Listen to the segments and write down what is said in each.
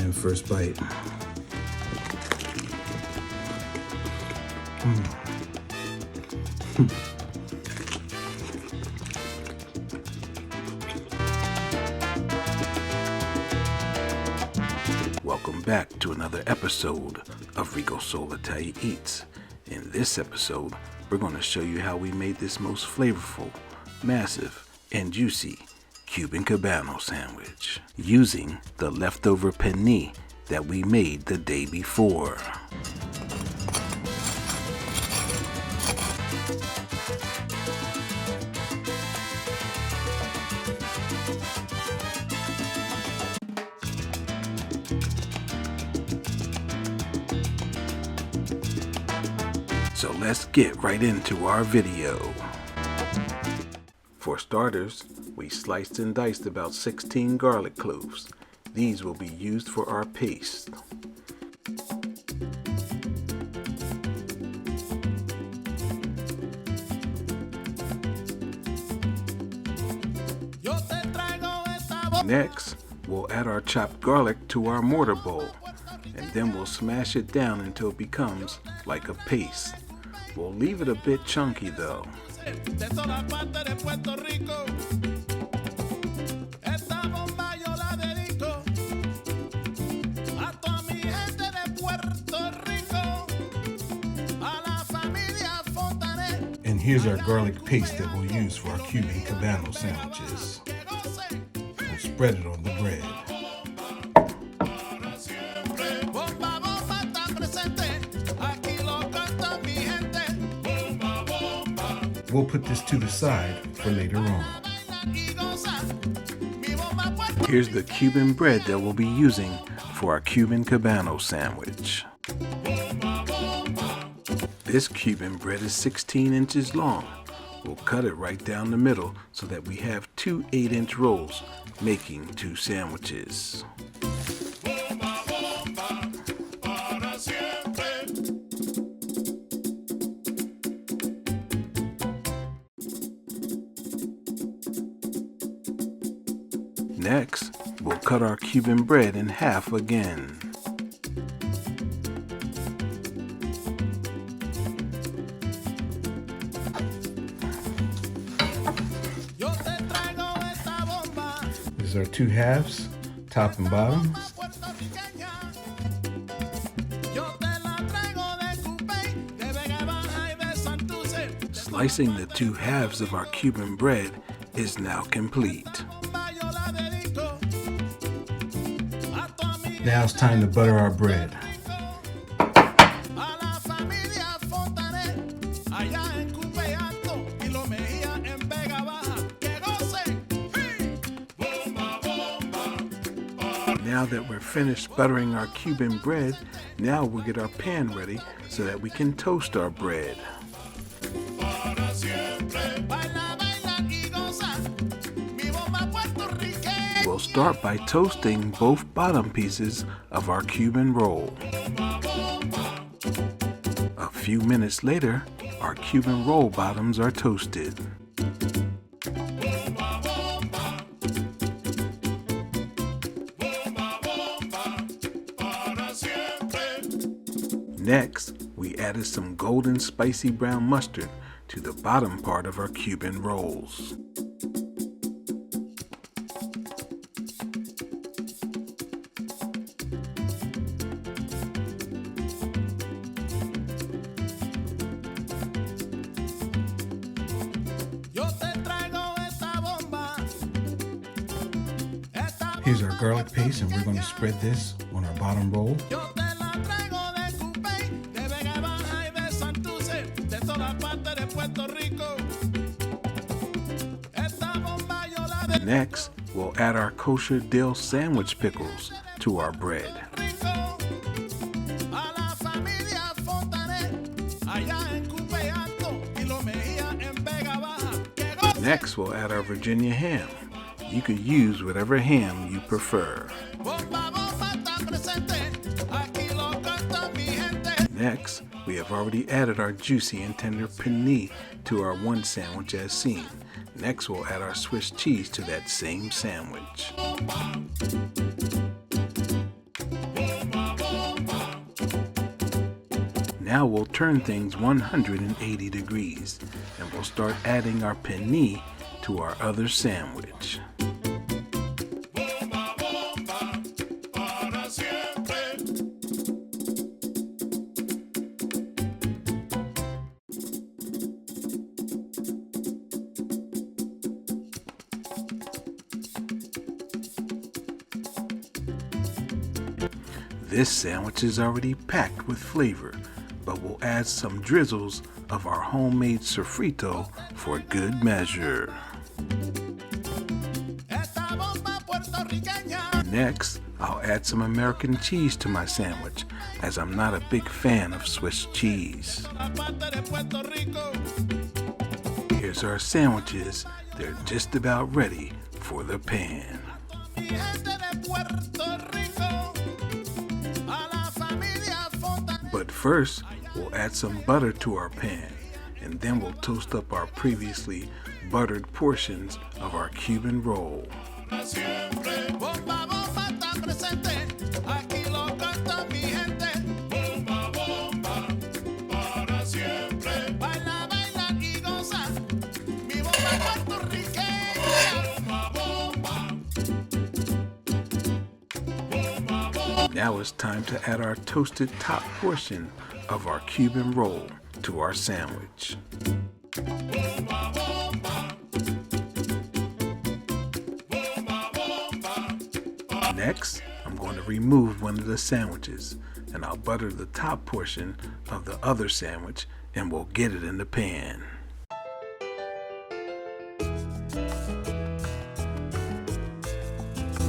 man, first bite. Welcome back to another episode of Rico Soul Italian Eats. In this episode, we're going to show you how we made this most flavorful, massive, and juicy Cuban Cubano sandwich using the leftover pernil that we made the day before. So let's get right into our video. For starters, we sliced and diced about 16 garlic cloves. These will be used for our paste. Next, we'll add our chopped garlic to our mortar bowl, and then we'll smash it down until it becomes like a paste. We'll leave it a bit chunky though. And here's our garlic paste that we'll use for our Cuban Cubano sandwiches. We'll spread it on the bread. We'll put this to the side for later on. Here's the Cuban bread that we'll be using for our Cuban Cubano sandwich. This Cuban bread is 16 inches long. We'll cut it right down the middle so that we have two 8-inch rolls, making two sandwiches. Next, we'll cut our Cuban bread in half again. These are two halves, top and bottom. Slicing the two halves of our Cuban bread is now complete. Now it's time to butter our bread. Now that we're finished buttering our Cuban bread, now we'll get our pan ready so that we can toast our bread. We'll start by toasting both bottom pieces of our Cuban roll. A few minutes later, our Cuban roll bottoms are toasted. Next, we added some golden spicy brown mustard to the bottom part of our Cuban rolls. Here's our garlic paste, and we're going to spread this on our bottom roll. Next, we'll add our kosher dill sandwich pickles to our bread. Next, we'll add our Virginia ham. You could use whatever ham you prefer. Next, we have already added our juicy and tender pernil to our one sandwich as seen. Next, we'll add our Swiss cheese to that same sandwich. Now we'll turn things 180 degrees and we'll start adding our pernil to our other sandwich. This sandwich is already packed with flavor, but we'll add some drizzles of our homemade sofrito for good measure. Next, I'll add some American cheese to my sandwich, as I'm not a big fan of Swiss cheese. Here's our sandwiches. They're just about ready for the pan. But first, we'll add some butter to our pan, and then we'll toast up our previously buttered portions of our Cuban roll. Now it's time to add our toasted top portion of our Cuban roll to our sandwich. Next, I'm going to remove one of the sandwiches, and I'll butter the top portion of the other sandwich, and we'll get it in the pan.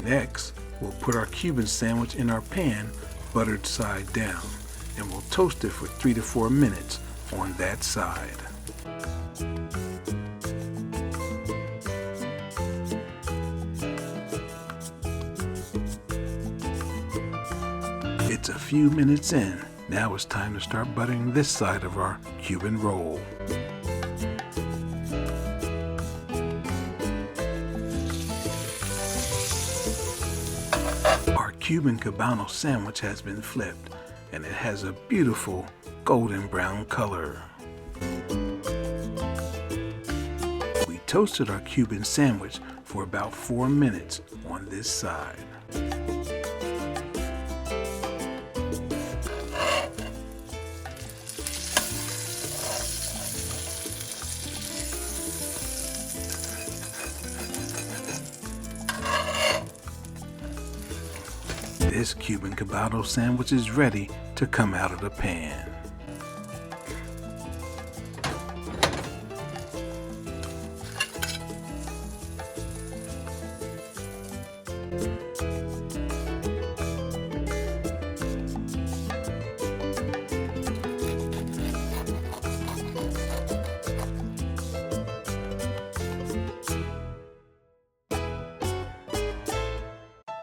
Next, we'll put our Cuban sandwich in our pan, buttered side down, and we'll toast it for 3 to 4 minutes on that side. It's a few minutes in. Now it's time to start buttering this side of our Cuban roll. Our Cuban Cubano sandwich has been flipped, and it has a beautiful golden brown color. We toasted our Cuban sandwich for about 4 minutes on this side. This Cuban Cubano sandwich is ready to come out of the pan.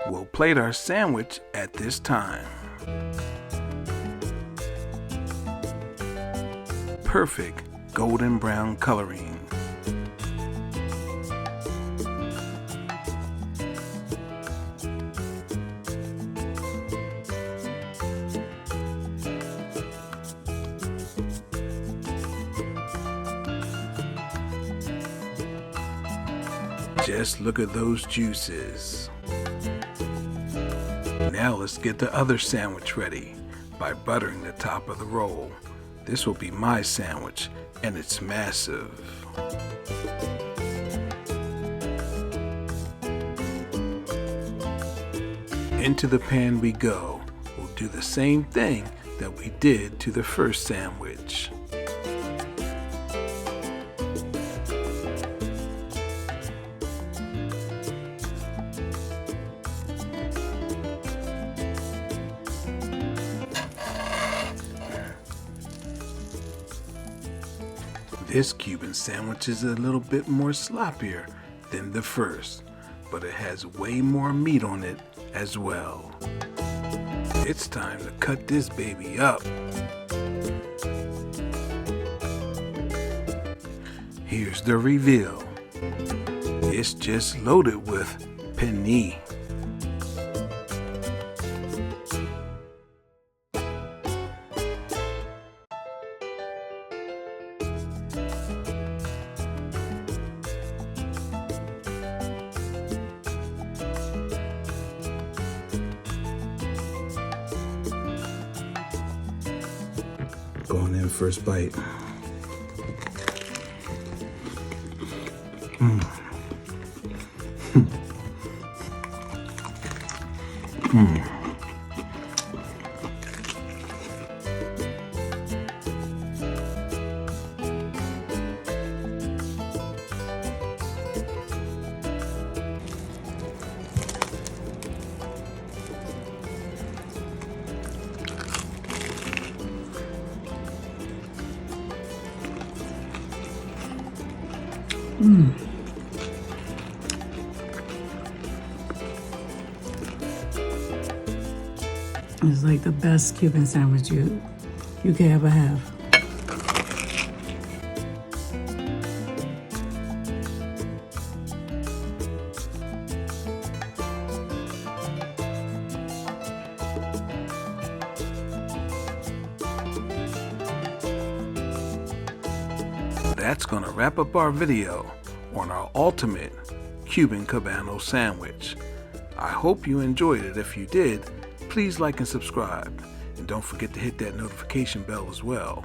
We'll plate our sandwich at this time. Perfect golden brown coloring. Just look at those juices. Now let's get the other sandwich ready by buttering the top of the roll. This will be my sandwich, and it's massive. Into the pan we go. We'll do the same thing that we did to the first sandwich. This Cuban sandwich is a little bit more sloppier than the first, but it has way more meat on it as well. It's time to cut this baby up. Here's the reveal. It's just loaded with pernil. Going in first bite. It's like the best Cuban sandwich you could ever have. That's gonna wrap up our video on our ultimate Cuban Cubano sandwich. I hope you enjoyed it. If you did, please like and subscribe. And don't forget to hit that notification bell as well.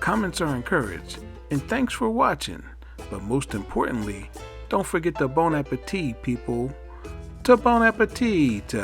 Comments are encouraged. And thanks for watching. But most importantly, don't forget to bon appetit, people. To bon appetit.